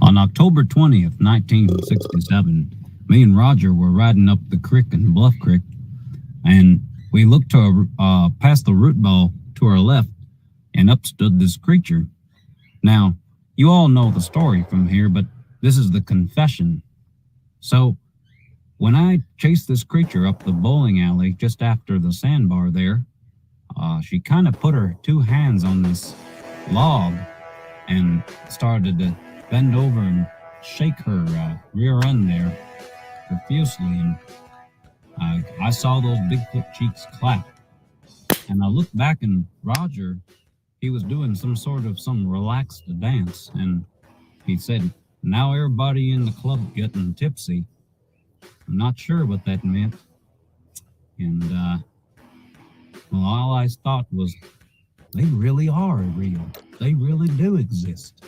On October 20th, 1967, me and Roger were riding up the creek in Bluff Creek, and we looked past the root ball to our left, and up stood this creature. Now, you all know the story from here, but this is the confession. So, when I chased this creature up the bowling alley just after the sandbar there, she kind of put her two hands on this log and started to bend over and shake her rear end there profusely. And I saw those Bigfoot cheeks clap. And I looked back, and Roger, he was doing some relaxed dance. And he said, "Now everybody in the club getting tipsy." I'm not sure what that meant. And, well, all I thought was, they really are real. They really do exist.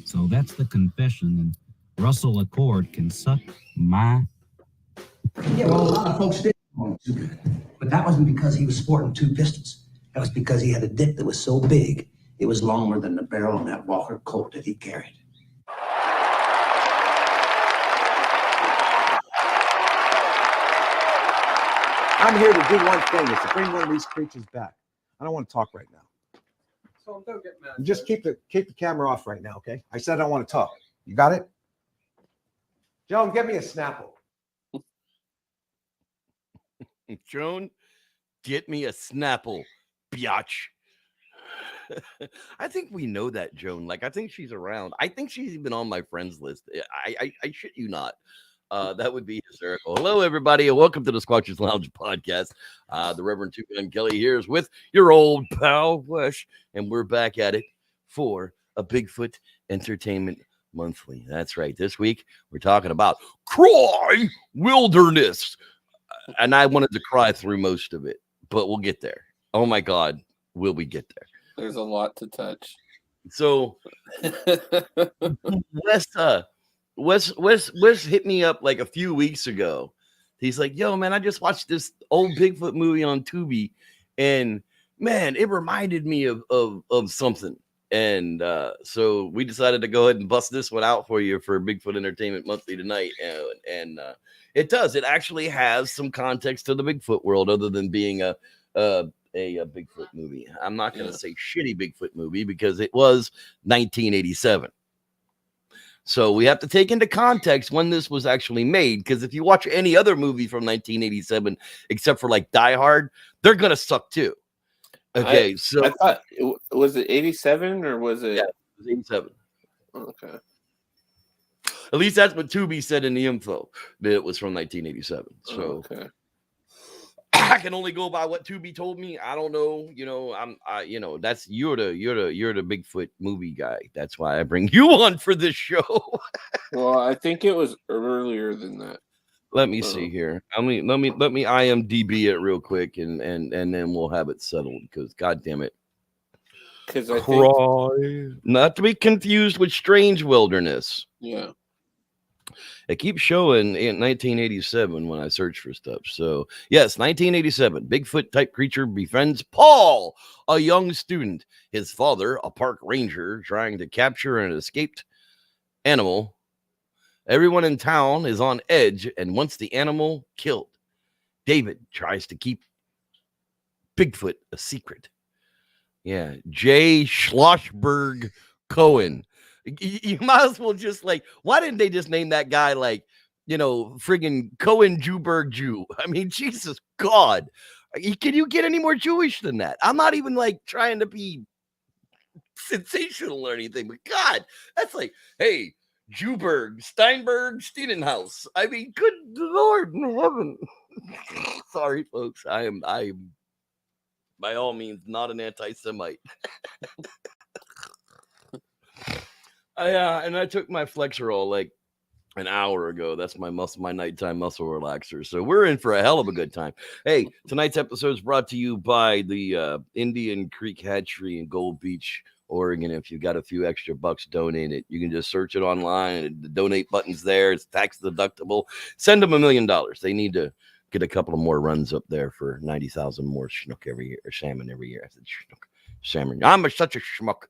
So that's the confession. And Russell Accord can suck my... Yeah, well, a lot of folks did want to, but that wasn't because he was sporting two pistols. That was because he had a dick that was so big, it was longer than the barrel on that Walker Colt that he carried. I'm here to do one thing, is to bring one of these creatures back. I don't want to talk right now. So don't get mad. Just keep the camera off right now, okay? I said I don't want to talk. You got it? Joan, get me a Snapple. Joan, get me a Snapple, biatch. I think we know that, Joan. Like, I think she's around. I think she's even on my friends list. I shit you not. That would be hysterical. Hello, everybody, and welcome to the Squatchers Lounge podcast. The Reverend Two Gun Kelly here is with your old pal Wes, and we're back at it for a Bigfoot Entertainment Monthly. That's right. This week we're talking about Cry Wilderness, and I wanted to cry through most of it, but we'll get there. Oh my God, will we get there? There's a lot to touch. So, Wes hit me up like a few weeks ago. He's like, "Yo, man, I just watched this old Bigfoot movie on Tubi, and man, it reminded me of something." And so we decided to go ahead and bust this one out for you for Bigfoot Entertainment Monthly tonight. And it does. It actually has some context to the Bigfoot world, other than being a Bigfoot movie. I'm not going to say shitty Bigfoot movie because it was 1987. So we have to take into context when this was actually made, because if you watch any other movie from 1987, except for like Die Hard, they're going to suck too. Okay, so I thought, was it 87 or was it? Yeah, it was 87. Okay. At least that's what Tubi said in the info, that it was from 1987. So okay. I can only go by what Tubi told me. I don't know. That's you're the Bigfoot movie guy. That's why I bring you on for this show. Well, I think it was earlier than that. Let me see here. Let me IMDb it real quick, and then we'll have it settled. Because God damn it, because I think not to be confused with Strange Wilderness. Yeah. It keeps showing in 1987 when I search for stuff. So, yes, 1987. Bigfoot type creature befriends Paul, a young student. His father, a park ranger, trying to capture an escaped animal. Everyone in town is on edge and wants the animal killed. David tries to keep Bigfoot a secret. Yeah, J. Schlossberg Cohen. You might as well just why didn't they just name that guy friggin' Cohen Jewberg Jew? I mean, Jesus God. Can you get any more Jewish than that? I'm not even trying to be sensational or anything, but God, that's hey, Jewberg, Steinberg, Steenenhaus. I mean, good Lord in heaven. Sorry, folks. I am by all means not an anti-Semite. And I took my Flexerol an hour ago. That's my nighttime muscle relaxer. So we're in for a hell of a good time. Hey, tonight's episode is brought to you by the Indian Creek Hatchery in Gold Beach, Oregon. If you've got a few extra bucks, donate it. You can just search it online. The donate button's there. It's tax deductible. Send them $1 million. They need to get a couple of more runs up there for 90,000 more schnook every year, or salmon every year. I said schnook, salmon. I'm such a schmuck.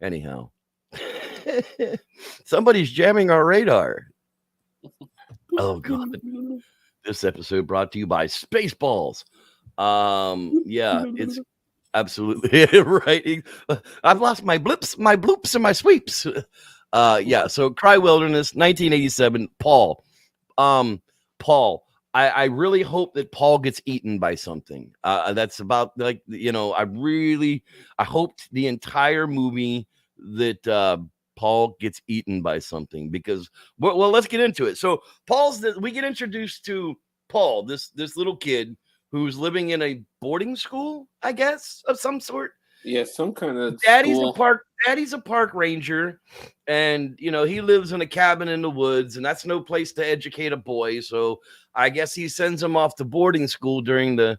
Anyhow. Somebody's jamming our radar. Oh God. This episode brought to you by Spaceballs. Yeah, it's absolutely right. I've lost my bloops, and my sweeps. Yeah. So Cry Wilderness, 1987. Paul. Paul. I really hope that Paul gets eaten by something. That's about like I hoped the entire movie that Paul gets eaten by something because well, let's get into it. So we get introduced to Paul, this little kid who's living in a boarding school, I guess, of some sort. Yeah, some kind of Daddy's school. a park ranger, and he lives in a cabin in the woods, and that's no place to educate a boy. So I guess he sends him off to boarding school during the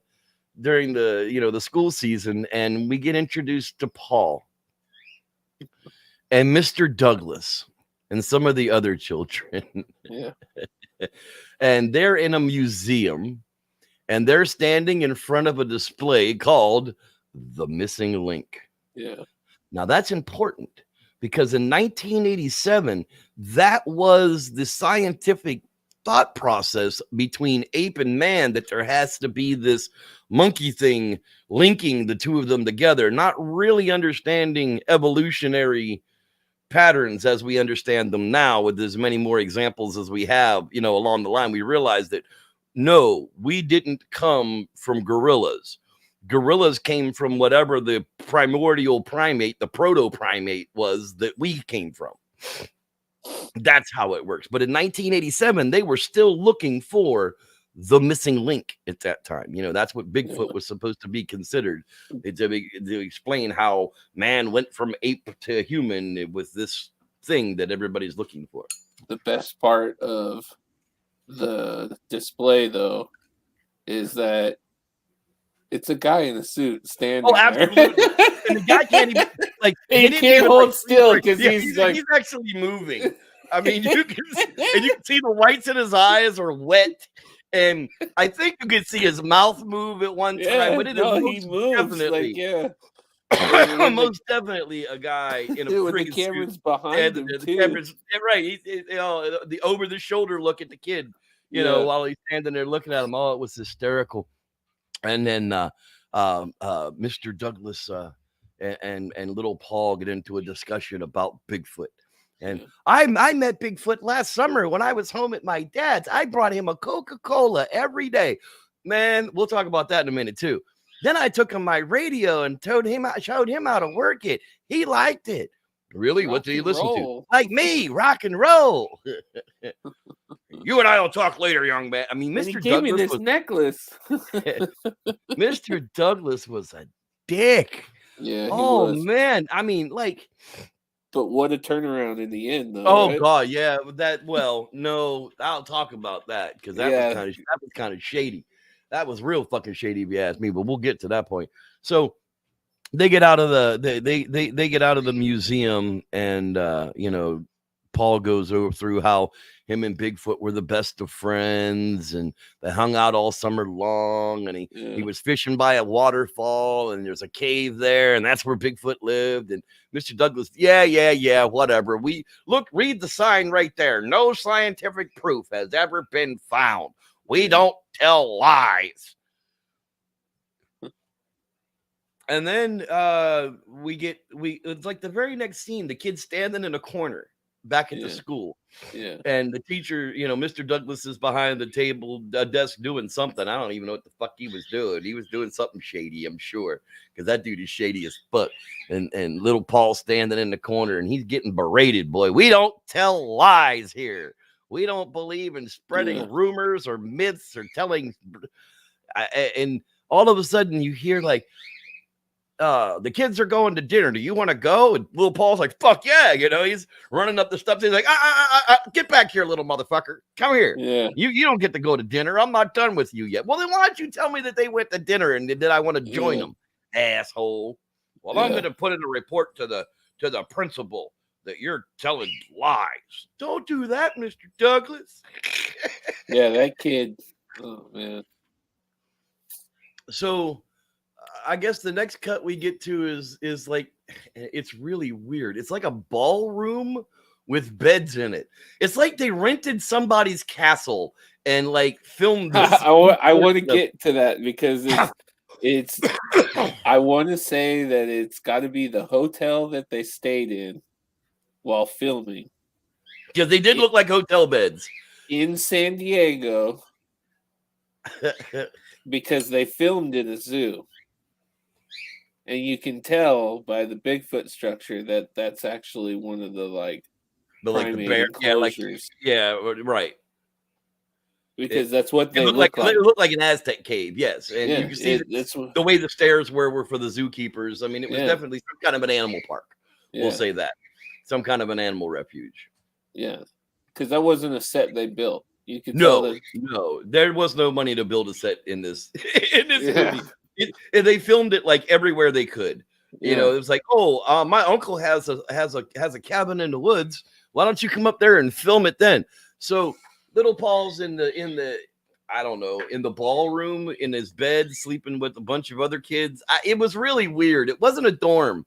the school season, and we get introduced to Paul and Mr. Douglas and some of the other children. Yeah. And they're in a museum, and they're standing in front of a display called The Missing Link. Yeah. Now that's important because in 1987, that was the scientific thought process between ape and man, that there has to be this monkey thing linking the two of them together, not really understanding evolutionary patterns as we understand them now with as many more examples as we have, along the line. We realize that no, we didn't come from gorillas. Gorillas came from whatever the primordial primate, the proto-primate was that we came from. That's how it works. But in 1987, they were still looking for the missing link at that time. That's what Bigfoot was supposed to be considered, to explain how man went from ape to human with this thing that everybody's looking for. The best part of the display, though, is that it's a guy in a suit standing absolutely. there. And the guy can't even he can't hold still because he's actually moving. I mean, you can see the whites in his eyes are wet, and I think you can see his mouth move at one time. But he moves definitely, most definitely a guy in a with the camera's suit. behind him the too. Camera's, right? The over the shoulder look at the kid, while he's standing there looking at him. Oh, it was hysterical. And then Mr. Douglas and little Paul get into a discussion about Bigfoot. And I met Bigfoot last summer when I was home at my dad's. I brought him a Coca-Cola every day. Man, we'll talk about that in a minute too. Then I took him my radio and showed him how to work it. He liked it. Really? What did he listen to? Like me, rock and roll. You and I will talk later, young man. I mean, Mr. He gave me this necklace. Mr. Douglas was a dick. Yeah. Oh man. I mean, but what a turnaround in the end, though. Oh right? God, yeah. No, I'll talk about that because that was kind of shady. That was real fucking shady if you ask me. But we'll get to that point. So they get out of they get out of the museum, and Paul goes through how him and Bigfoot were the best of friends, and they hung out all summer long, and he was fishing by a waterfall, and there's a cave there, and that's where Bigfoot lived. And Mr. Douglas, yeah, whatever. Read the sign right there. No scientific proof has ever been found. We don't tell lies. And then it's like the very next scene, the kid's standing in a corner back at the school. Yeah. And the teacher, Mr. Douglas is behind the table, desk doing something. I don't even know what the fuck he was doing. He was doing something shady, I'm sure, because that dude is shady as fuck. And little Paul standing in the corner, and he's getting berated, boy. We don't tell lies here. We don't believe in spreading rumors or myths or telling. And all of a sudden you hear the kids are going to dinner. Do you want to go? And little Paul's like, fuck yeah. He's running up the steps. He's like, get back here, little motherfucker. Come here. Yeah. You don't get to go to dinner. I'm not done with you yet. Well, then why don't you tell me that they went to dinner and did I want to join them? Asshole. Well, I'm going to put in a report to the principal that you're telling lies. Don't do that, Mr. Douglas. Yeah, that kid. Oh, man. So I guess the next cut we get to is like, it's really weird. It's like a ballroom with beds in it. It's like they rented somebody's castle and like filmed this. I want to get to that because it's I want to say that it's got to be the hotel that they stayed in while filming. Because they did look like hotel beds in San Diego because they filmed in a zoo. And you can tell by the Bigfoot structure that that's actually one of the the bear, enclosures. Right. Because that's what they look like. It looked like an Aztec cave, yes. And yeah, you can see the way the stairs were for the zookeepers. I mean, it was definitely some kind of an animal park. Yeah. We'll say that. Some kind of an animal refuge. Yeah. Because that wasn't a set they built. You could no, tell that. No, there was no money to build a set in this movie. They filmed it like everywhere they could. You know, it was like, my uncle has a cabin in the woods. Why don't you come up there and film it then? So little Paul's in the I don't know, in the ballroom in his bed, sleeping with a bunch of other kids. It was really weird. It wasn't a dorm.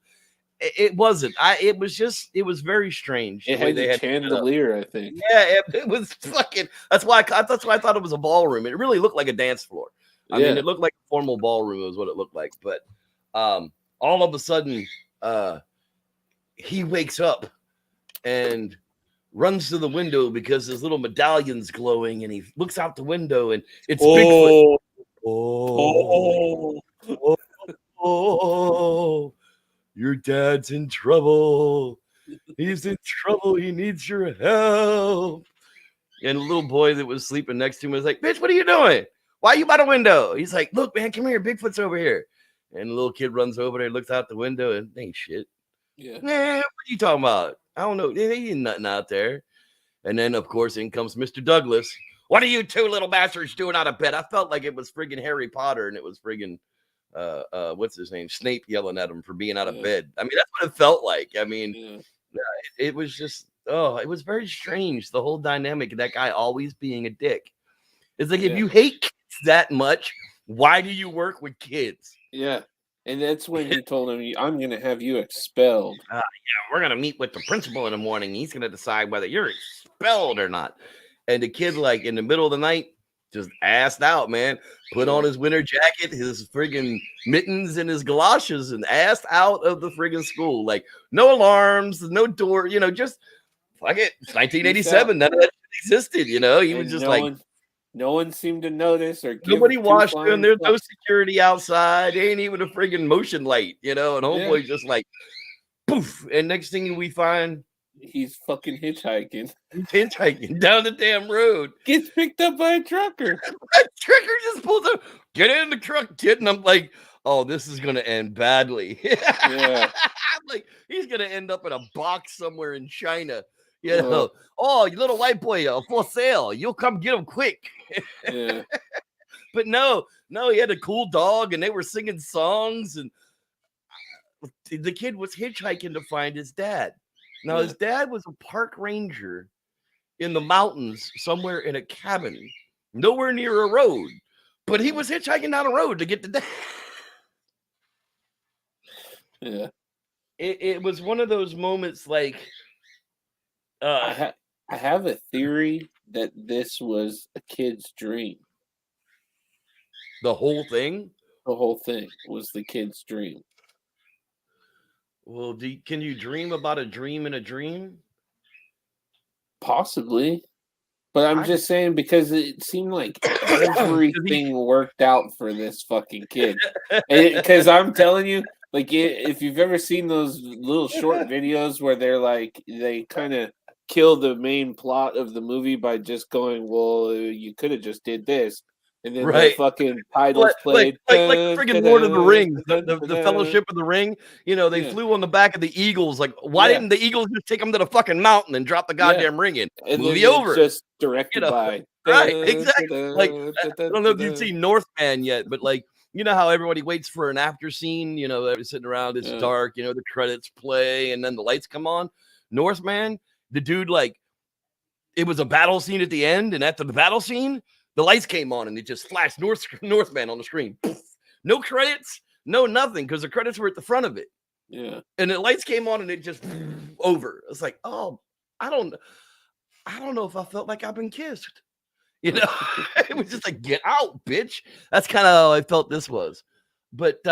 It wasn't. It was very strange. It had a chandelier, I think. Yeah, it was fucking. That's why I thought it was a ballroom. It really looked like a dance floor. I mean, it looked like a formal ballroom is what it looked like. But all of a sudden, he wakes up and runs to the window because his little medallion's glowing, and he looks out the window, and it's Bigfoot. Oh, your dad's in trouble. He's in trouble. He needs your help. And a little boy that was sleeping next to him was like, bitch, what are you doing? Why are you by the window? He's like, look, man, come here. Bigfoot's over here. And the little kid runs over there, looks out the window, and ain't shit. Yeah. Man, what are you talking about? I don't know. There ain't nothing out there. And then, of course, in comes Mr. Douglas. What are you two little bastards doing out of bed? I felt like it was friggin' Harry Potter, and it was friggin' what's his name? Snape yelling at him for being out of bed. I mean, that's what it felt like. I mean, it was just, it was very strange. The whole dynamic of that guy always being a dick. It's like, if you hate kids that much, why do you work with kids? Yeah. And that's when he told him, I'm going to have you expelled. We're going to meet with the principal in the morning. He's going to decide whether you're expelled or not. And the kid, like, in the middle of the night, just assed out, man. Put on his winter jacket, his friggin' mittens, and his galoshes, and assed out of the friggin' school. Like, no alarms, no door, just fuck it. It's 1987. None of that existed, He was just no one seemed to notice or nobody watched him. There's no security outside. There ain't even a friggin' motion light, and homeboy's just like poof. And next thing we find, he's fucking hitchhiking. He's hitchhiking down the damn road. Gets picked up by a trucker. A trucker just pulls up. Get in the truck, kid. And I'm like, oh, this is gonna end badly. Yeah. I'm like, he's gonna end up in a box somewhere in China. Oh, you little white boy, for sale. You'll come get him quick. Yeah. But no, he had a cool dog, and they were singing songs, and the kid was hitchhiking to find his dad. Now, his dad was a park ranger in the mountains somewhere in a cabin, nowhere near a road, but he was hitchhiking down a road to get to dad. Yeah. It was one of those moments like, I have a theory that this was a kid's dream. The whole thing? The whole thing was the kid's dream. Well, can you dream about a dream in a dream? Possibly. But I'm just saying because it seemed like everything worked out for this fucking kid. Because I'm telling you, like, if you've ever seen those little short videos where they kind of kill the main plot of the movie by just going, well, you could have just did this. And then the fucking titles played. Like friggin' Lord of the Rings, the Fellowship of the Ring. They flew on the back of the eagles. Like, why didn't the eagles just take them to the fucking mountain and drop the goddamn ring in? And movie over. Just directed by. Right, exactly. Like, I don't know if you've seen Northman yet, but like, how everybody waits for an after scene, they're sitting around, it's dark, the credits play, and then the lights come on. Northman, the dude, like, it was a battle scene at the end, and after the battle scene, the lights came on, and it just flashed Northman on the screen. No credits, no nothing, because the credits were at the front of it. Yeah. And the lights came on and it just over. It's like, oh, I don't know if I felt like I've been kissed. You know, it was just like, get out, bitch. That's kind of how I felt this was. But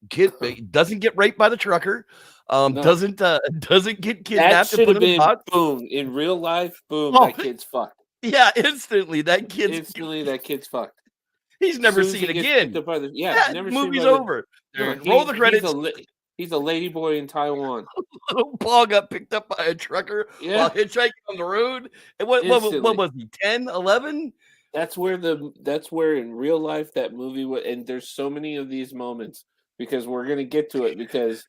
kid doesn't get raped by the trucker. No. Doesn't get That kidnapped and should put have in a been box. boom in real life. Boom, Oh. that kid's fucked. Yeah, instantly that kid's fucked. He's never Soon as seen he gets again. picked up by the- Yeah, never the seen movie's by the- over. No, Roll the credits. He's a lady boy in Taiwan. Little Paul got picked up by a trucker while hitchhiking on the road. And what was he? 10, 11? That's where in real life that movie was, and there's so many of these moments because we're gonna get to it because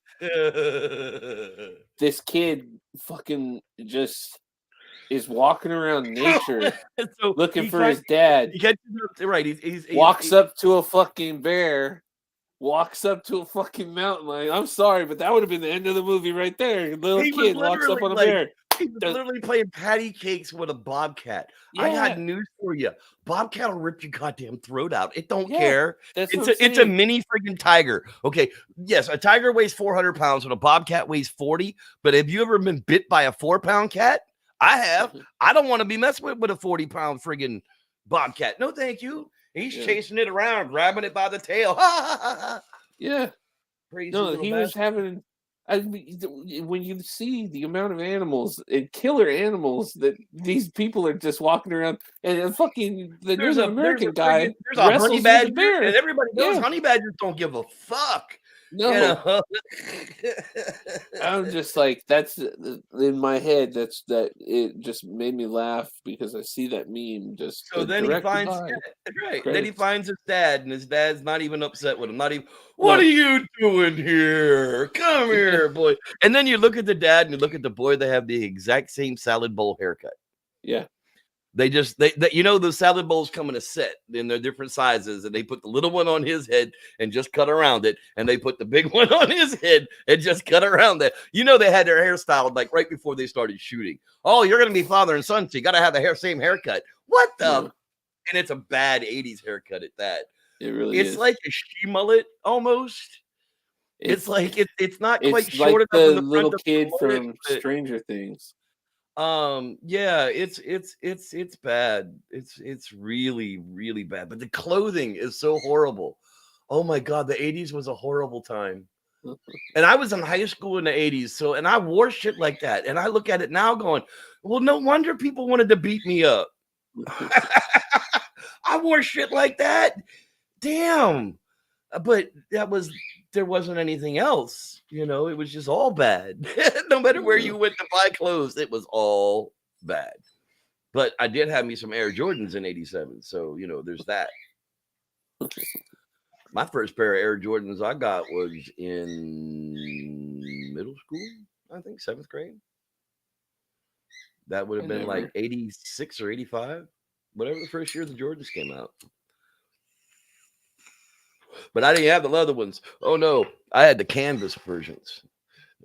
this kid fucking just is walking around nature so looking for his dad. He catches up, right? He Walks up to a fucking bear. Walks up to a fucking mountain lion. I'm sorry, but that would have been the end of the movie right there. A little kid walks up on a bear. He was literally playing patty cakes with a bobcat. Yeah. I got news for you. Bobcat will rip your goddamn throat out. It don't care. It's a mini friggin' tiger. Okay. Yes, a tiger weighs 400 pounds and a bobcat weighs 40. But have you ever been bit by a 4-pound cat? I have. I don't want to be messed with a 40-pound friggin' bobcat. No, thank you. He's chasing it around, grabbing it by the tail. Yeah. Crazy he was having. I mean, when you see the amount of animals and killer animals that these people are just walking around, and fucking the Native American guy there's a honey badger, bear. and everybody knows honey badgers don't give a fuck. No, you know? I'm just like, that's in my head. That it just made me laugh because I see that meme. Just so then he finds Then he finds his dad, and his dad's not even upset with him. Not even. What are you doing here? Come here, boy. And then you look at the dad and you look at the boy. They have the exact same salad bowl haircut. Yeah. They the salad bowls come in a set and they're different sizes, and they put the little one on his head and just cut around it, and they put the big one on his head and just cut around that. They had their hairstyle like right before they started shooting. Oh, you're gonna be father and son, so you gotta have the same haircut. What the? Yeah. And it's a bad 80s haircut at that. It really is. It's like a she mullet almost. It's like it's not quite short like enough. The little kid from Stranger Things. Yeah, it's bad. It's really, really bad. But the clothing is so horrible. Oh my God, the 80s was a horrible time. And I was in high school in the 80s, and I wore shit like that. And I look at it now going, well, no wonder people wanted to beat me up. I wore shit like that. Damn. But there wasn't anything else, it was just all bad. No matter where you went to buy clothes, it was all bad. But I did have me some Air Jordans in 87, so there's that. My first pair of Air Jordans I got was in middle school, I think 7th grade. That would have been like 86 or 85, whatever the first year the Jordans came out. But I didn't have the leather ones. Oh no, I had the canvas versions,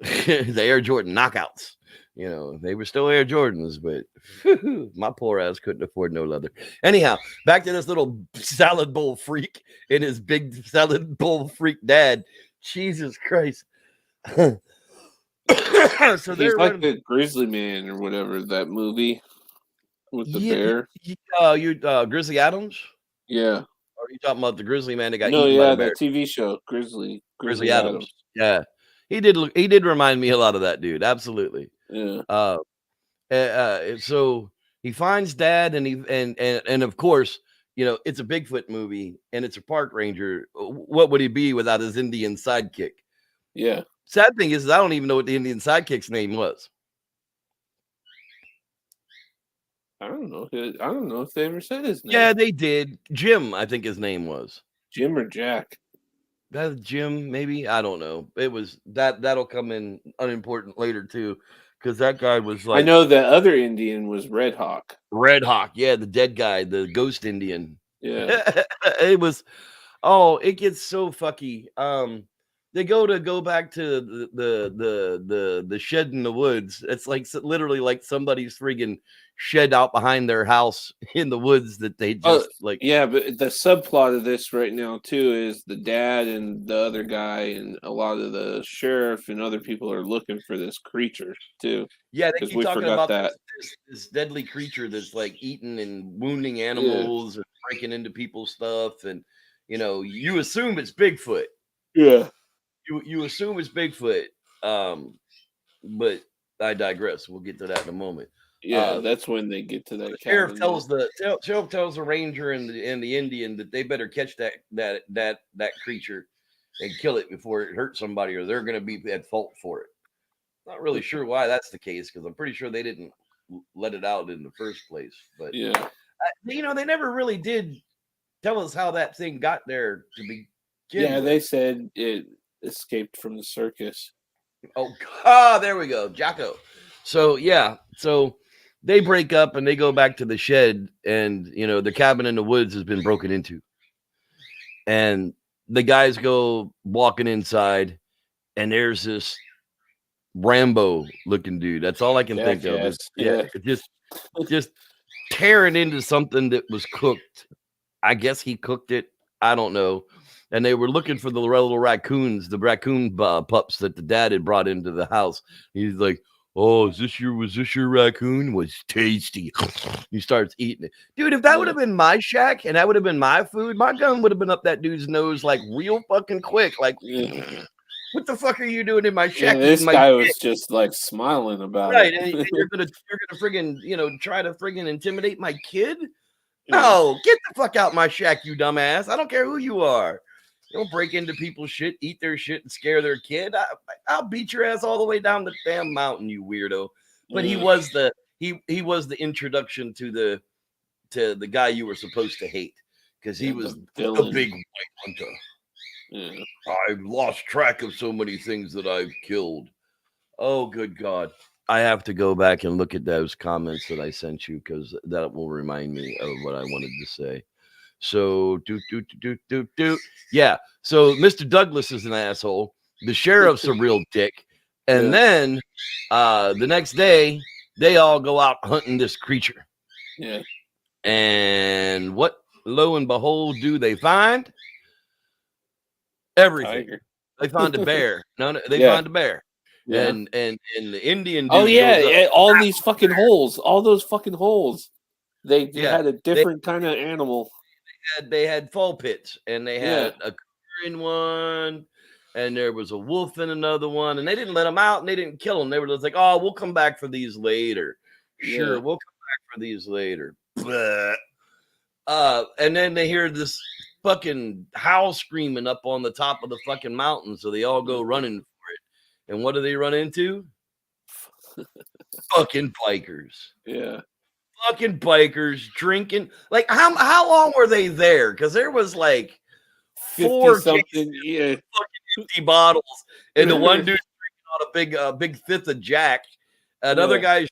the Air Jordan knockouts. They were still Air Jordans, but my poor ass couldn't afford no leather. Anyhow, back to this little salad bowl freak and his big salad bowl freak dad. Jesus Christ. So he's like the Grizzly Man or whatever, that movie with the bear. Grizzly Adams? Yeah. Or are you talking about the Grizzly Man that got eaten by the bear? TV show, Grizzly Adams. Yeah, he did remind me a lot of that dude. Absolutely. Yeah. So he finds dad, and of course, it's a Bigfoot movie, and it's a park ranger. What would he be without his Indian sidekick? Yeah. Sad thing is, I don't even know what the Indian sidekick's name was. I don't know if they ever said his name. Yeah, they did. Jim, I think his name was. Jim or Jack. That's Jim, maybe. I don't know. It was that'll come in unimportant later too, because that guy was like. I know the other Indian was Red Hawk. Red Hawk, yeah, the dead guy, the ghost Indian. Yeah. It was. Oh, it gets so fucky. they go back to the shed in the woods. It's like literally like somebody's friggin' shed out behind their house in the woods that they just like. Yeah, but the subplot of this right now too is the dad and the other guy and a lot of the sheriff and other people are looking for this creature too. Yeah, they 'Cause keep we talking forgot about that. this deadly creature that's like eating and wounding animals and breaking into people's stuff, and you assume it's Bigfoot. Yeah. You assume it's Bigfoot, but I digress. We'll get to that in a moment. Yeah, that's when they get to that Sheriff cabin. tells the ranger and the Indian that they better catch that creature and kill it before it hurts somebody, or they're going to be at fault for it. Not really sure why that's the case, because I'm pretty sure they didn't let it out in the first place. But Yeah. they never really did tell us how that thing got there to begin. Yeah, with. they said it escaped from the circus. Oh, there we go, Jocko. So yeah, so they break up and they go back to the shed, and the cabin in the woods has been broken into, and the guys go walking inside, and there's this Rambo looking dude. That's all I can think of. Yeah. Just tearing into something that was cooked. I guess he cooked it. I don't know. And they were looking for the little raccoons, the raccoon pups that the dad had brought into the house. He's like, "Oh, was this your raccoon? Was tasty." He starts eating it. Dude, if that would have been my shack and that would have been my food, my gun would have been up that dude's nose like real fucking quick. Like, what the fuck are you doing in my shack? Yeah, this guy was just like smiling about right, it. and you're gonna friggin' try to friggin' intimidate my kid? No, get the fuck out my shack, you dumbass. I don't care who you are. You don't break into people's shit, eat their shit, and scare their kid. I'll beat your ass all the way down the damn mountain, you weirdo. But he was the introduction to the guy you were supposed to hate, because he was the big white hunter. Yeah. I've lost track of so many things that I've killed. Oh, good God. I have to go back and look at those comments that I sent you, because that will remind me of what I wanted to say. So, yeah. So, Mr. Douglas is an asshole. The sheriff's a real dick. And then the next day, they all go out hunting this creature. Yeah. And what, lo and behold, do they find? Everything. Tiger. They find a bear. They find a bear. Yeah. And the Indian dude. Oh yeah, all these fucking holes, all those fucking holes. They had a different kind of animal. They had fall pits, and they had a cougar in one, and there was a wolf in another one, and they didn't let them out, and they didn't kill them. They were just like, "Oh, we'll come back for these later." Sure, we'll come back for these later. And then they hear this fucking howl screaming up on the top of the fucking mountain, so they all go running for it. And what do they run into? Fucking bikers. Yeah. Fucking bikers drinking. Like, how long were they there? Because there was like 4 something, fucking empty bottles, and the one dude's drinking on a big fifth of Jack. Another guy's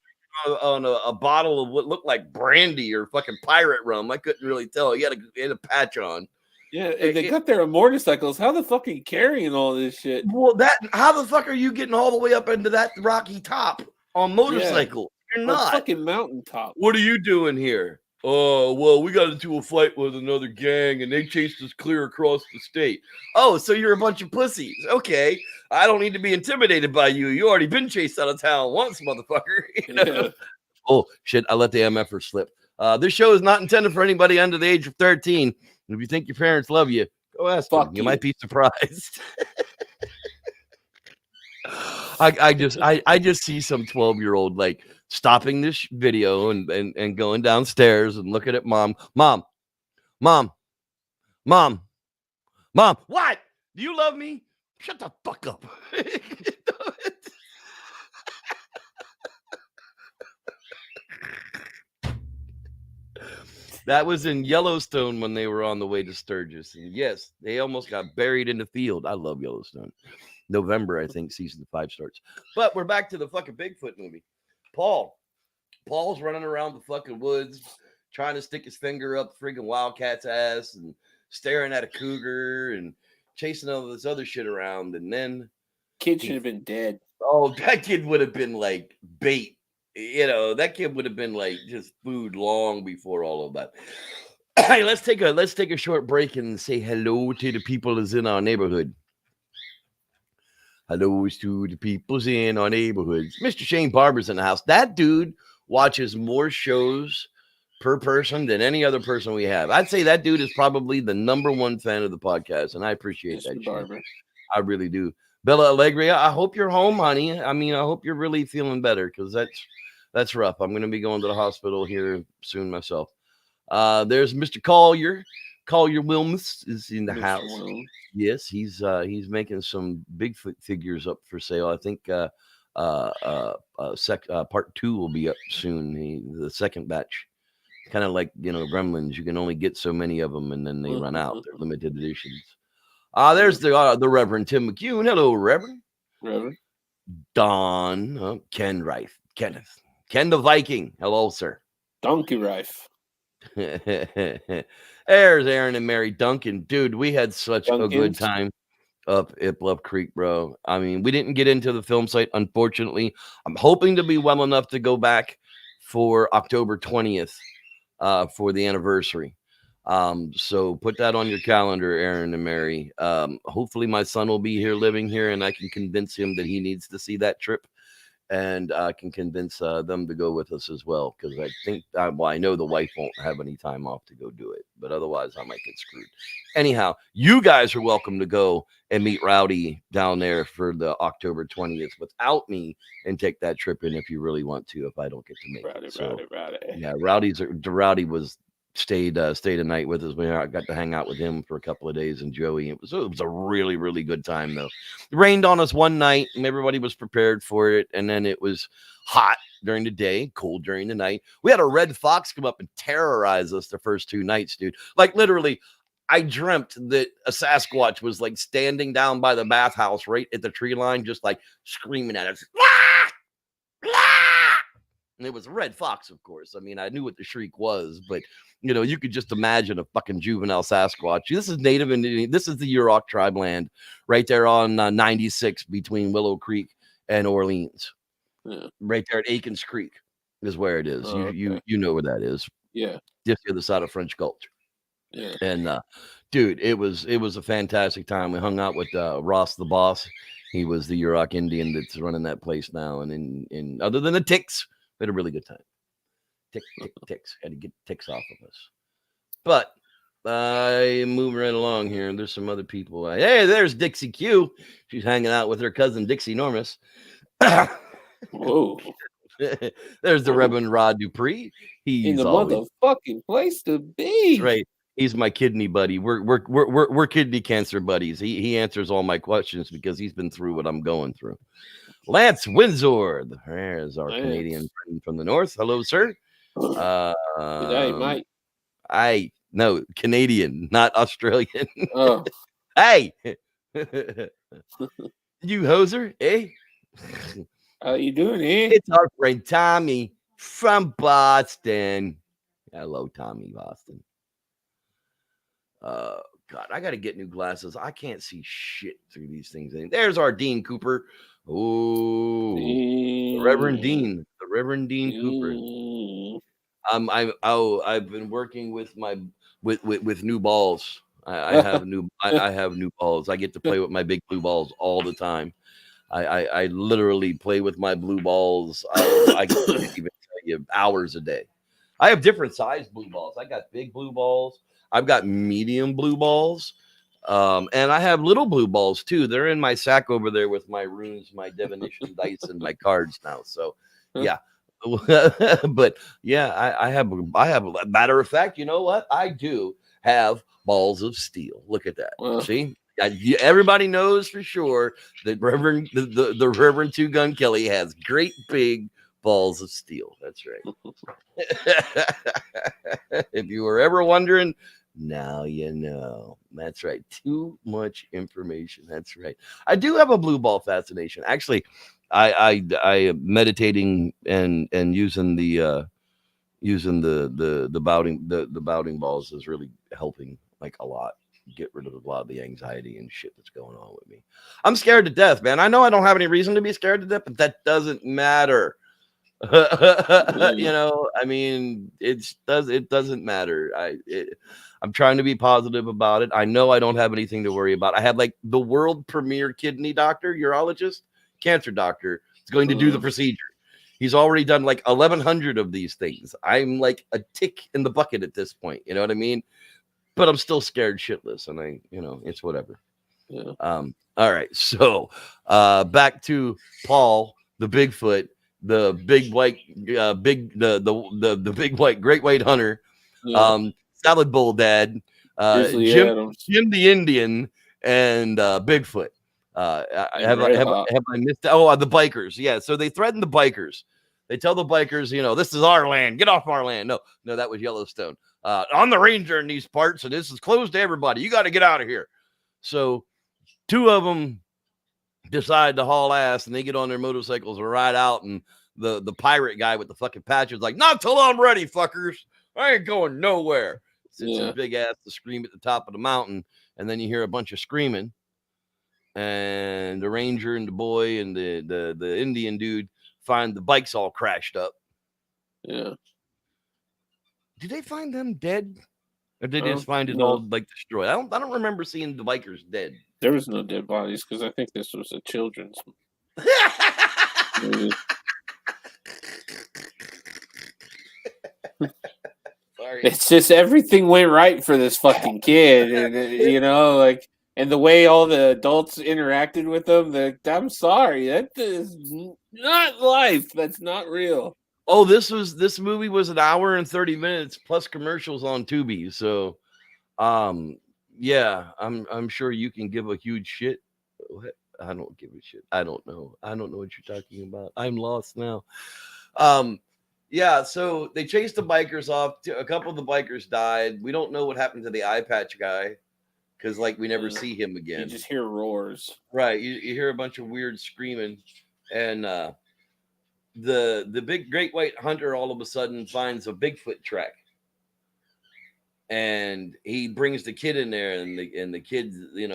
drinking on a bottle of what looked like brandy or fucking pirate rum. I couldn't really tell. He had a patch on. Yeah, and they got their motorcycles. How the fuck are you carrying all this shit? Well, how the fuck are you getting all the way up into that rocky top on motorcycle? You're not. Fucking mountaintop. What are you doing here? Oh, well, we got into a fight with another gang, and they chased us clear across the state. Oh, so you're a bunch of pussies. Okay. I don't need to be intimidated by you. You already been chased out of town once, motherfucker. Oh, shit. I let the MFer slip. This show is not intended for anybody under the age of 13. If you think your parents love you, go ask them. You might be surprised. I just see some 12-year-old like stopping this video and going downstairs and looking at mom. What? Do you love me? Shut the fuck up. That was in Yellowstone when they were on the way to Sturgis. And yes, they almost got buried in the field. I love Yellowstone. November, I think, season 5 starts. But we're back to the fucking Bigfoot movie. Paul's running around the fucking woods, trying to stick his finger up friggin' Wildcat's ass and staring at a cougar and chasing all this other shit around, and then Kid should have been dead. oh, that kid would have been like bait. That kid would have been like just food long before all of that. Hey, let's take a short break and say hello to the people that's in our neighborhood. Hello to the peoples in our neighborhoods. Mr. Shane Barber's in the house. That dude watches more shows per person than any other person we have. I'd say that dude is probably the number one fan of the podcast, and I appreciate that, Shane. Barber. I really do. Bella Allegria, I hope you're home, honey. I mean, I hope you're really feeling better, because that's rough. I'm going to be going to the hospital here soon myself. There's Mr. Collier. Collier Wilmus is in the house. Wilms. Yes, he's making some Bigfoot figures up for sale. I think part 2 will be up soon. The second batch, kind of like Gremlins. You can only get so many of them, and then they run out. They're limited editions. There's the Reverend Tim McCune. Hello, Reverend. Reverend. Don Ken Rife. Kenneth. Ken the Viking. Hello, sir. Donkey Rife. There's Aaron and Mary Duncan. Dude, we had such a good time up at Bluff Creek, bro. I mean, we didn't get into the film site, unfortunately. I'm hoping to be well enough to go back for October 20th for the anniversary. So put that on your calendar, Aaron and Mary. Hopefully my son will be here, living here, and I can convince him that he needs to see that trip. And I can convince them to go with us as well, because I think, I know the wife won't have any time off to go do it, but otherwise I might get screwed. Anyhow, you guys are welcome to go and meet Rowdy down there for the October 20th without me, and take that trip in if you really want to, if I don't get to make it. So, yeah, Rowdy stayed a night with us. I got to hang out with him for a couple of days, and Joey. It was a really, really good time, though. It rained on us one night, and everybody was prepared for it. And then it was hot during the day, cold during the night. We had a red fox come up and terrorize us the first 2 nights, dude. Like, literally, I dreamt that a Sasquatch was like standing down by the bathhouse right at the tree line, just like screaming at us. And it was a red fox, of course. I mean, I knew what the shriek was, but you could just imagine a fucking juvenile Sasquatch. This is native Indian. This is the Yurok tribe land right there on 96 between Willow Creek and Orleans. Yeah. Right there at Aikens Creek is where it is. Okay. You know where that is. Yeah. Just the other side of French Gulch. Yeah. And dude, it was a fantastic time. We hung out with Ross the boss. He was the Yurok Indian that's running that place now. And in other than the ticks, we had a really good time. Ticks. Had to get ticks off of us. But I move right along here. There's some other people. Hey, there's Dixie Q. She's hanging out with her cousin Dixie Normus. Whoa. There's the Reverend Rod Dupree. He's in the motherfucking place to be. That's right. He's my kidney buddy. We're kidney cancer buddies. He answers all my questions because he's been through what I'm going through. Lance Windsor. There's our Canadian friend from the north. Hello, sir. Hey, Mike. No, Canadian, not Australian. Oh. Hey. You hoser, eh? How you doing, eh? It's our friend Tommy from Boston. Hello, Tommy, Boston. God, I got to get new glasses. I can't see shit through these things. There's our Dean Cooper. Oh, the Reverend Dean Cooper. I've been working with with new balls. I have new balls. I get to play with my big blue balls all the time. I literally play with my blue balls. I can't even tell you, hours a day. I have different size blue balls. I got big blue balls. I've got medium blue balls. And I have little blue balls too. They're in my sack over there with my runes, my divination dice, and my cards now. So yeah. But yeah, I have a matter of fact, you know what? I do have balls of steel. Look at that. Well, see? Everybody knows for sure that the Reverend Two Gun Kelly has great big balls of steel. That's right. If you were ever wondering, now you know. That's right. Too much information. That's right. I do have a blue ball fascination. Actually, I am meditating and using the bouting balls is really helping like a lot. get rid of a lot of the anxiety and shit that's going on with me. I'm scared to death, man. I know I don't have any reason to be scared to death, but that doesn't matter. You know, I mean, it doesn't matter. I'm trying to be positive about it. I know I don't have anything to worry about. I have like the world premier kidney doctor, urologist, cancer doctor is going to do the procedure. He's already done like 1,100 of these things. I'm like a tick in the bucket at this point. You know what I mean? But I'm still scared shitless, and it's whatever. Yeah. All right. So back to Paul, the Bigfoot, the big white, the big white great white hunter, salad bowl dad, Jim the Indian, and Bigfoot. Have I missed? Oh, the bikers. Yeah. So they threaten the bikers. They tell the bikers, this is our land. Get off our land. No, that was Yellowstone. On the ranger in these parts, and this is closed to everybody. You got to get out of here. So 2 of them decide to haul ass, and they get on their motorcycles and ride out, and the pirate guy with the fucking patch is like, not till I'm ready, fuckers. I ain't going nowhere. Sits his big ass to scream at the top of the mountain, and then you hear a bunch of screaming, and the ranger and the boy and the Indian dude find the bikes all crashed up. Yeah. Did they find them dead? Or did they just find it all like destroyed? I don't remember seeing the bikers dead. There was no dead bodies because I think this was a children's movie. Sorry. It's just everything went right for this fucking kid, and and the way all the adults interacted with them. I'm sorry, that is not life. That's not real. Oh, this movie was 1 hour and 30 minutes plus commercials on Tubi. So, yeah, I'm sure you can give a huge shit. I don't give a shit. I don't know what you're talking about. I'm lost now. Yeah, so they chased the bikers off. A couple of the bikers died. We don't know what happened to the eye patch guy because, we never see him again. You just hear roars. Right. You hear a bunch of weird screaming. And the big great white hunter all of a sudden finds a Bigfoot track. And he brings the kid in there, and the kid,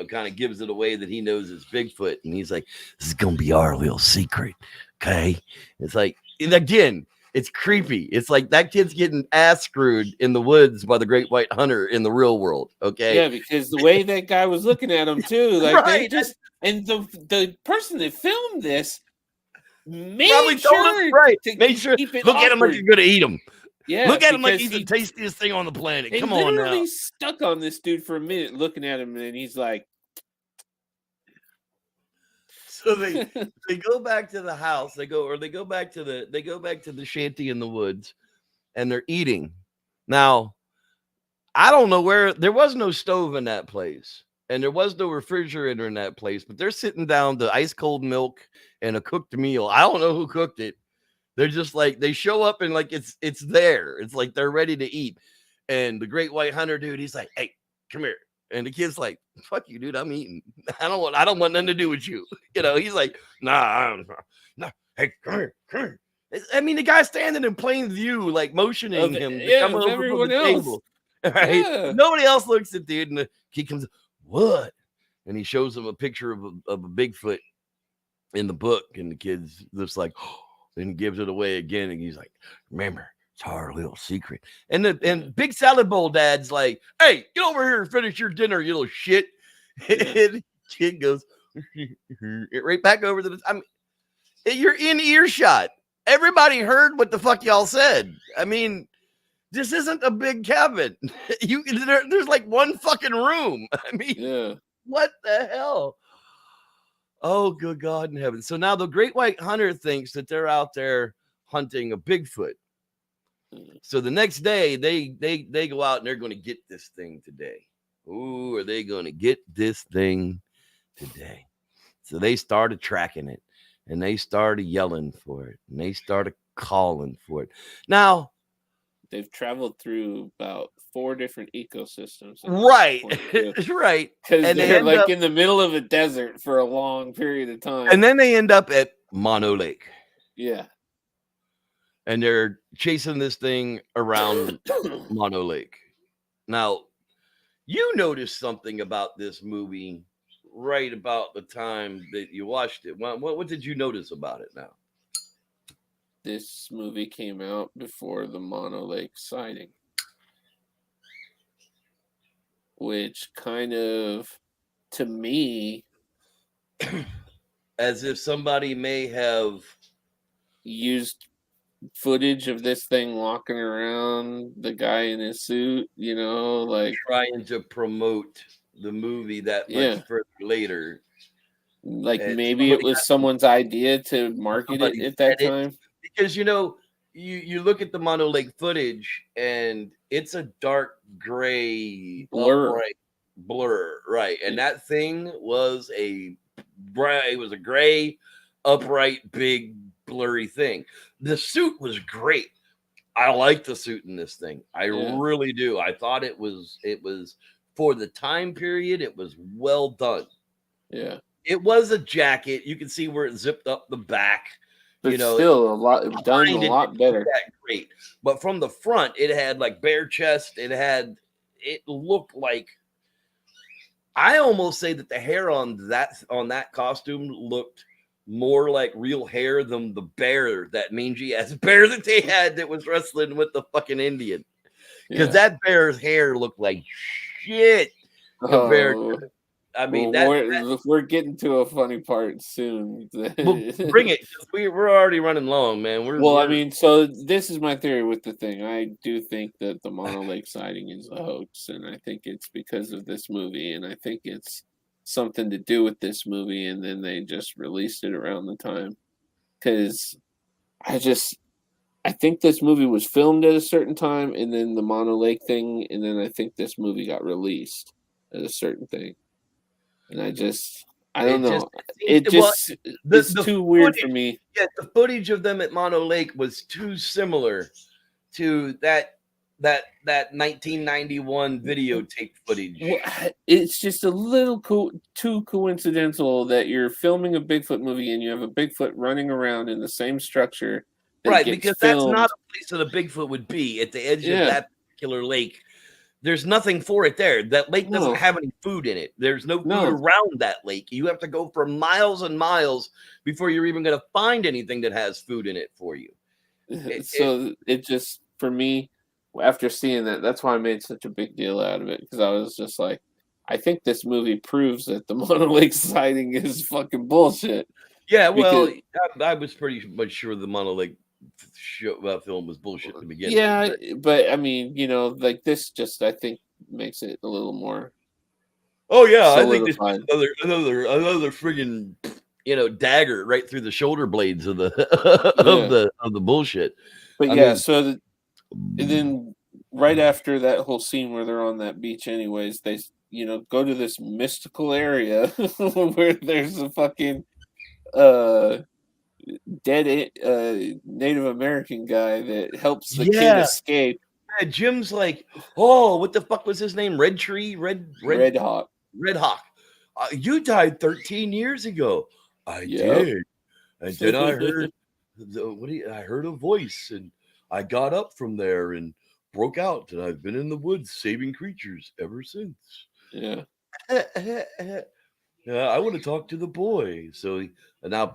kind of gives it away that he knows it's Bigfoot. And he's like, this is going to be our little secret. Okay. It's like, and again, it's creepy. It's like that kid's getting ass screwed in the woods by the great white hunter in the real world. Okay. Yeah, because the way that guy was looking at him too, right. And the person that filmed this made probably sure made sure keep it look at him like you're gonna eat him. Yeah, look at him like he's the tastiest thing on the planet. Come on now. He stuck on this dude for a minute, looking at him, and he's like. So they go back to the house. They go back to the shanty in the woods, and they're eating. Now, I don't know where there was no stove in that place, and there was no refrigerator in that place. But they're sitting down to ice cold milk and a cooked meal. I don't know who cooked it. They're just like they show up and it's there. It's like they're ready to eat. And the great white hunter dude, he's like, "Hey, come here." And the kid's like, "Fuck you, dude. I'm eating. I don't want nothing to do with you." He's like, "Nah, hey, come here. I mean, the guy's standing in plain view, like motioning him to come over from the table. Right? Yeah. Nobody else looks at the dude, and the kid comes, "What?" And he shows him a picture of a Bigfoot in the book, and the kid's just like, oh, then he gives it away again, and he's like, "Remember, it's our little secret." And big salad bowl dad's like, "Hey, get over here and finish your dinner, you little shit." And the kid goes right back over to the. I mean, you're in earshot. Everybody heard what the fuck y'all said. I mean, this isn't a big cabin. There's like one fucking room. I mean, what the hell? Oh, good God in heaven. So now the great white hunter thinks that they're out there hunting a Bigfoot. So the next day they go out and they're going to get this thing today. Ooh, are they going to get this thing today? So they started tracking it, and they started yelling for it, and they started calling for it. Now they've traveled through about 4 different ecosystems. Right. Right. Because they're like in the middle of a desert for a long period of time. And then they end up at Mono Lake. Yeah. And they're chasing this thing around Mono Lake. Now, You noticed something about this movie right about the time that you watched it. What did you notice about it now? This movie came out before the Mono Lake sighting, which kind of, to me, As if somebody may have used footage of this thing walking around, the guy in his suit, like, trying to promote the movie that much yeah, further later. like And maybe it was someone's idea to market it somebody at that said it, time. because you look at the Mono Lake footage and it's a dark gray Blur. upright blur, right? And that thing was it was a gray upright big blurry thing. The suit was great. I like the suit in this thing. I Yeah. really do. I thought it was for the time period, it was well done. Yeah. It was a jacket. You can see where it zipped up the back. But still a lot done a lot better. That great. But from the front, it had like bare chest. It looked like, I almost say that the hair on that costume looked more like real hair than the bear, that mangy ass bear that they had that was wrestling with the fucking Indian. Because that bear's hair looked like shit compared to, I mean, we're getting to a funny part soon. Well, bring it. We're already running long, man. I mean, so this is my theory with the thing. I do think that the Mono Lake sighting is a hoax, and I think it's because of this movie, and I think it's something to do with this movie, and then they just released it around the time. Because I think this movie was filmed at a certain time, and then the Mono Lake thing, and then I think this movie got released at a certain thing. And I don't know. It's too weird for me. Yeah, the footage of them at Mono Lake was too similar to that 1991 videotape footage. It's just a little too coincidental that you're filming a Bigfoot movie and you have a Bigfoot running around in the same structure. Right, because that's not a place that a Bigfoot would be, at the edge of that particular lake. There's nothing for it there. That lake doesn't have any food in it. There's no food around that lake. You have to go for miles and miles before you're even going to find anything that has food in it for you. It just, for me, after seeing that's why I made such a big deal out of it, because I was just like, I think this movie proves that the Mono Lake sighting is fucking bullshit. Yeah, well, I was pretty much sure the Mono Lake film was bullshit to begin with. Yeah, but I mean, like this just, I think, makes it a little more. Oh yeah, I think this is another friggin' dagger right through the shoulder blades of the of the bullshit. But and then right after that whole scene where they're on that beach, anyways, they go to this mystical area where there's a fucking dead Native American guy that helps the kid escape. Yeah, Jim's like, oh, what the fuck was his name? Red Hawk. Red Hawk. You died 13 years ago. I did. And then I heard I heard a voice, and I got up from there and broke out, and I've been in the woods saving creatures ever since. Yeah. Yeah, I want to talk to the boy. So now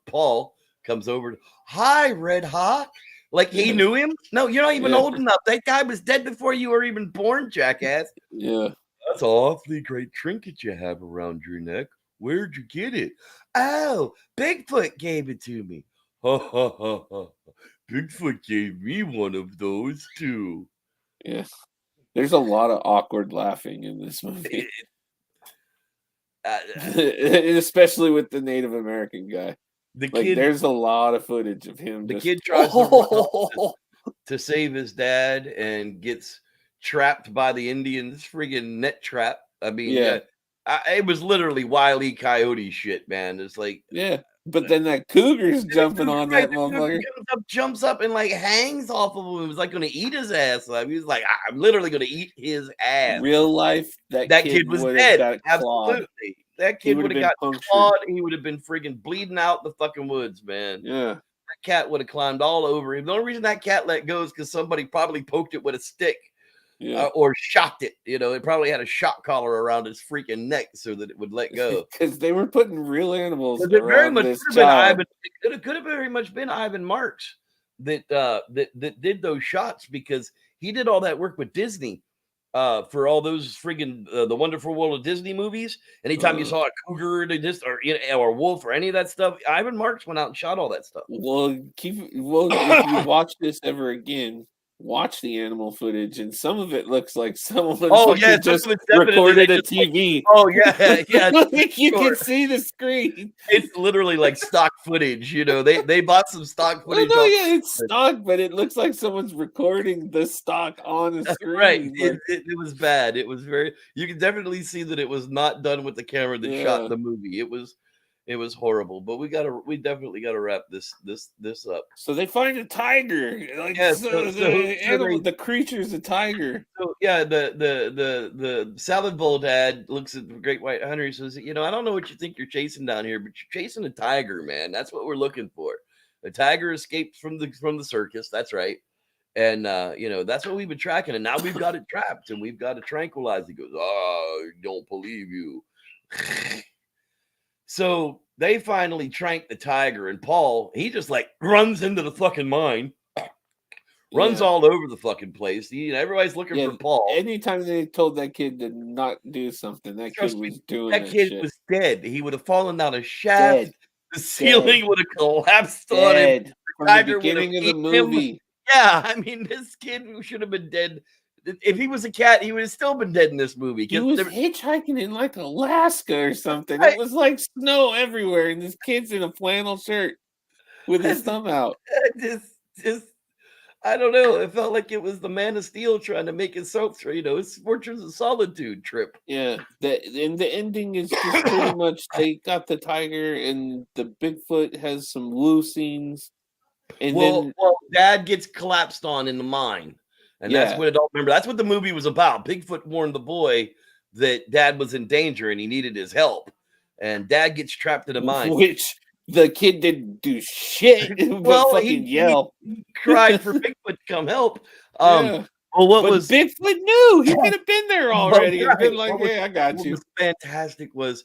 Paul comes over. Hi, Red Hawk. Like he knew him? No, you're not even old enough. That guy was dead before you were even born, jackass. Yeah. That's an awfully great trinket you have around your neck. Where'd you get it? Oh, Bigfoot gave it to me. Ha ha ha ha. Bigfoot gave me one of those too. Yeah. There's a lot of awkward laughing in this movie. Especially with the Native American guy. There's a lot of footage of him. The kid tries to save his dad and gets trapped by the Indians. Friggin' net trap. I mean, it was literally Wile E. Coyote shit, man. It's like, but then that cougar's jumping on that motherfucker. Jumps up and like hangs off of him. He was like going to eat his ass. Like, he was like, I'm literally going to eat his ass. Real life, that kid was dead. Absolutely. That kid would have got clawed. He would have been freaking bleeding out the fucking woods, man. Yeah. That cat would have climbed all over him. The only reason that cat let go is because somebody probably poked it with a stick. Yeah. or shocked it. It probably had a shock collar around its freaking neck so that it would let go. Because they were putting real animals Because it very around much this could have been child. Ivan. It could have very much been Ivan Marks that did those shots, because he did all that work with Disney for all those friggin' the Wonderful World of Disney movies. Anytime you saw a cougar or or a wolf or any of that stuff, Ivan Marks went out and shot all that stuff. Well, if you watch this ever again, watch the animal footage, and some of it looks like someone Oh yeah, fucking just some of it's definitely recorded they a just, like, TV. oh yeah, yeah. Like, you sure. can see the screen. It's literally like stock footage. They bought some stock Well, footage. no, yeah, it's stock, but it looks like someone's recording the stock on the screen. Right. Like, It was bad. It was very. You can definitely see that it was not done with the camera that shot Yeah. the movie. It was horrible. But we definitely gotta wrap this up. so they find a tiger. Like, Yeah, the creature's a tiger. So yeah, the salad bowl dad looks at the great white hunter. He says, I don't know what you think you're chasing down here, but you're chasing a tiger, man. That's what we're looking for. The tiger escaped from the circus. That's right. And that's what we've been tracking. And now we've got it trapped and we've got to tranquilize. He goes, I don't believe you. So they finally trank the tiger, and Paul, he just like runs into the fucking mine. Runs all over the fucking place. Everybody's looking for Paul. Anytime they told that kid to not do something, that kid was doing that kid shit. was dead. He would have fallen down a shaft. Dead. The ceiling would have collapsed on him. Dead. From the Tiger beginning of the would've eaten him. movie. Yeah, I mean, this kid should have been dead. If he was a cat, he would have still been dead in this movie. He was hitchhiking in like Alaska or something. Right. It was like snow everywhere, and this kid's in a flannel shirt with his thumb out. I don't know. It felt like it was the Man of Steel trying to make his his Fortress of Solitude trip. Yeah, and the ending is just pretty much they got the tiger, and the Bigfoot has some woo scenes. And well, Dad gets collapsed on in the mine. And that's what remember. That's what the movie was about. Bigfoot warned the boy that Dad was in danger and he needed his help. And Dad gets trapped in a mine. Which the kid didn't do shit but fucking yell. He cried for Bigfoot to come help. Well, Bigfoot knew? He could have been there already and been like, "Hey, I got you." What was fantastic was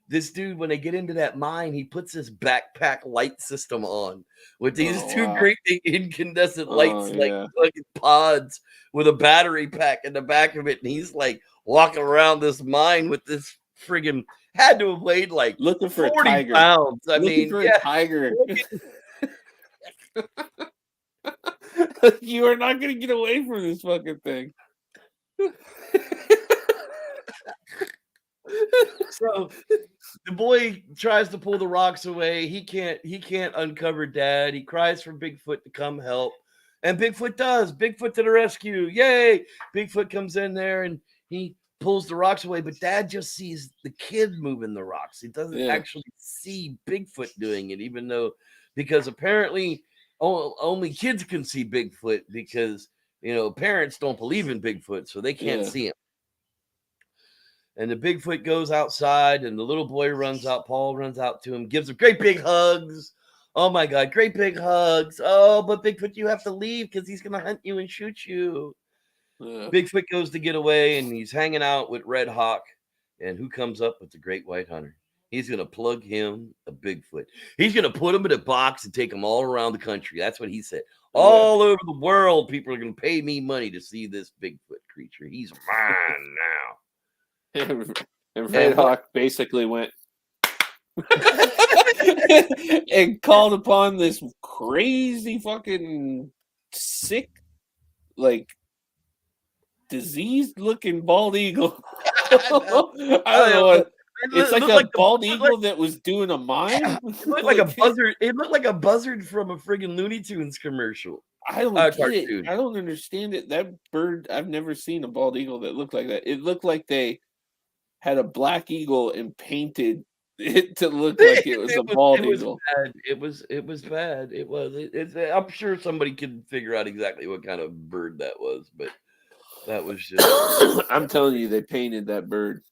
this dude, when they get into that mine, he puts his backpack light system on with these two great big incandescent lights, like fucking pods with a battery pack in the back of it. And he's like walking around this mine with this friggin' had to have weighed like looking for 40 a tiger. pounds. I looking mean, for a tiger. You are not going to get away from this fucking thing. So the boy tries to pull the rocks away. He can't uncover Dad. He cries for Bigfoot to come help. And Bigfoot does. Bigfoot to the rescue. Yay. Bigfoot comes in there and he pulls the rocks away, but Dad just sees the kid moving the rocks. He doesn't actually see Bigfoot doing it, because apparently only kids can see Bigfoot, because parents don't believe in Bigfoot, so they can't see him. And the Bigfoot goes outside, and the little boy runs out. Paul runs out to him, gives him great big hugs. Oh my God, great big hugs. Oh, but Bigfoot, you have to leave because he's going to hunt you and shoot you. Bigfoot goes to get away, and he's hanging out with Red Hawk. And who comes up with the great white hunter? He's going to plug him a Bigfoot. He's going to put him in a box and take him all around the country. That's what he said. All over the world, people are going to pay me money to see this Bigfoot creature. He's mine now. And Red Hawk basically went and called upon this crazy fucking sick, like diseased looking bald eagle. I don't know what. It's like a bald eagle that was doing a mime. It looked like a buzzard. It looked like a buzzard from a friggin' Looney Tunes commercial. I don't get it. I don't understand it. That bird, I've never seen a bald eagle that looked like that. It looked like they had a black eagle and painted it to look like it was a bald eagle. It was bad. It was. I'm sure somebody could figure out exactly what kind of bird that was, but that was just. I'm telling you, they painted that bird.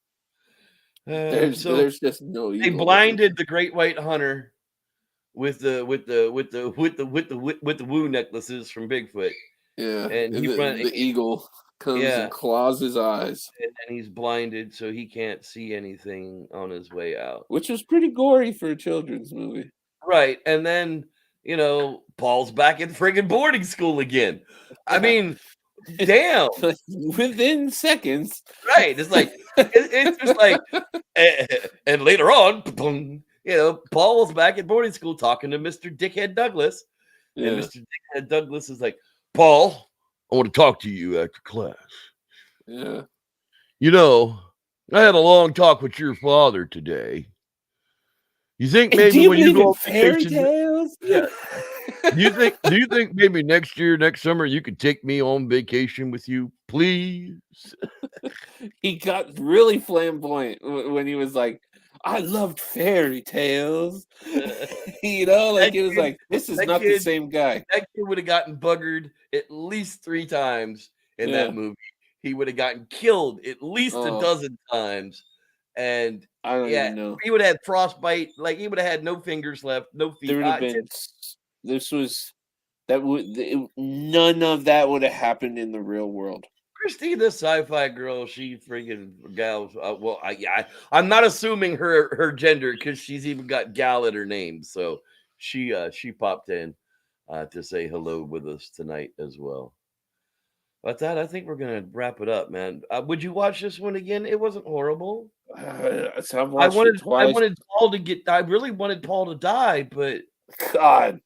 There's just no. They blinded the great white hunter with the woo necklaces from Bigfoot. Yeah, and the eagle. comes Yeah. and claws his eyes, and he's blinded, so he can't see anything on his way out. which was pretty gory for a children's movie. Right, and then Paul's back in friggin' boarding school again. I mean, damn. Within seconds, Right? It's like it's just like, and later on, boom, Paul was back at boarding school talking to Mr. Dickhead Douglas, and Yeah. Mr. Dickhead Douglas is like, Paul, I want to talk to you after class. Yeah. I had a long talk with your father today. You think maybe Do you when you believe go in on fairy vacation, tales? yeah. Do you think maybe next summer, you could take me on vacation with you, please? He got really flamboyant when he was like, I loved fairy tales. Like it was like, this is not the same guy. That kid would have gotten buggered at least 3 times in that movie. He would have gotten killed at least a dozen times. And I don't even know. he would have had frostbite. Like he would have had no fingers left, no feet. There would have been. None of that would have happened in the real world. Christine, this sci-fi girl, she freaking gals. I'm not assuming her gender because she's even got gal in her name. So she popped in to say hello with us tonight as well. But that, I think we're gonna wrap it up, man. Would you watch this one again? It wasn't horrible. So I've watched it twice. I wanted Paul to get. I really wanted Paul to die, but God.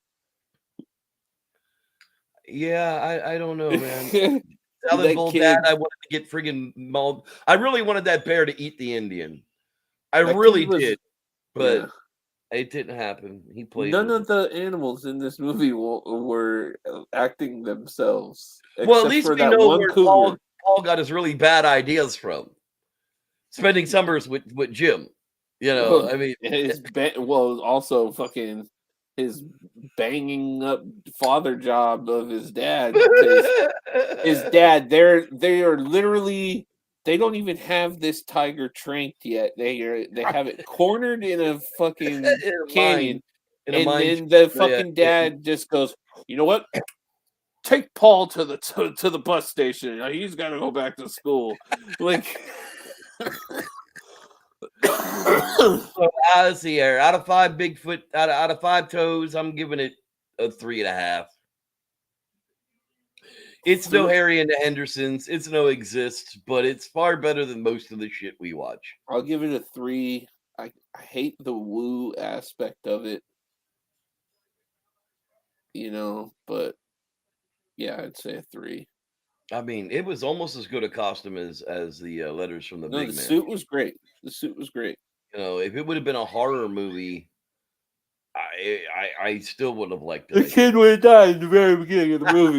Yeah, I don't know, man. Salad bowl dad, I wanted to get friggin' mauled. I really wanted that bear to eat the Indian. I really did, but it didn't happen. He played. None of the animals in this movie were acting themselves. Well, at least we know where Paul got his really bad ideas from. Spending summers with Jim. I mean, also fucking his banging up father job of his dad. His dad, they are literally, they don't even have this tiger trained yet. They have it cornered in a fucking canyon, and then the fucking dad just goes, you know what? Take Paul to the bus station. He's got to go back to school. Like. So let's see here. Out of 5 Bigfoot, out of 5 toes, I'm giving it a 3.5. It's no Harry and the Hendersons. It's no Exist, but it's far better than most of the shit we watch. I'll give it a 3. I hate the woo aspect of it, but yeah, I'd say a 3. I mean, it was almost as good a costume as the letters from the Big Man. The suit was great. If it would have been a horror movie, I still would have liked it. The kid would have died in the very beginning of the movie.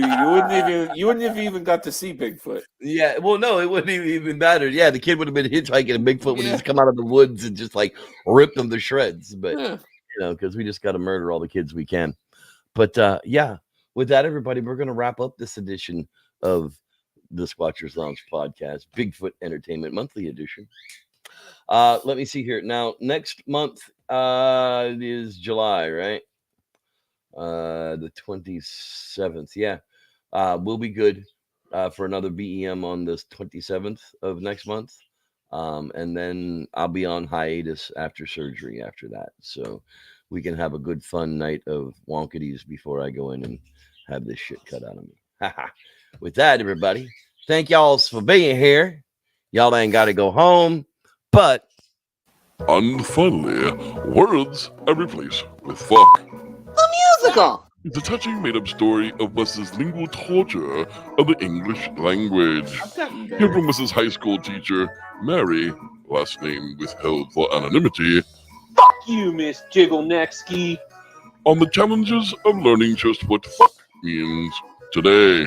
You wouldn't have even got to see Bigfoot. Yeah, well, no, it wouldn't even matter. Yeah, the kid would have been hitchhiking, and Bigfoot would have just come out of the woods and just like ripped them to shreds. But because we just got to murder all the kids we can. But with that, everybody, we're gonna wrap up this edition of the Squatchers Lounge podcast, Bigfoot Entertainment Monthly Edition. Let me see here. Now, next month is July, right? The 27th. Yeah. We'll be good for another BEM on the 27th of next month. And then I'll be on hiatus after surgery after that. So we can have a good fun night of wonkities before I go in and have this shit cut out of me. With that, everybody, thank y'all for being here. Y'all ain't got to go home, but. And finally, words are replaced with fuck. The musical! It's a touching made-up story of Wes's lingual torture of the English language. Here from Wes's high school teacher, Mary, last name withheld for anonymity. Fuck you, Miss Jigglenexky. On the challenges of learning just what fuck means today.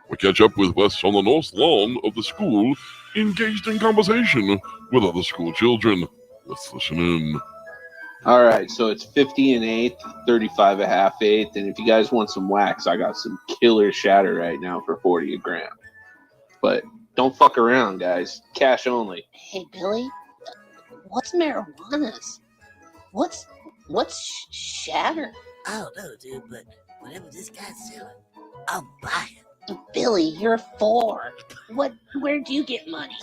We catch up with Wes on the north lawn of the school, engaged in conversation with other school children. Let's listen in. All right, so it's 50 and 8th, 35 a half 8th, and if you guys want some wax, I got some killer shatter right now for 40 a gram. But don't fuck around, guys. Cash only. Hey, Billy, what's marijuana's? What's shatter? I don't know, dude, but whatever this guy's selling, I'll buy it. Billy, you're 4. Where'd you get money?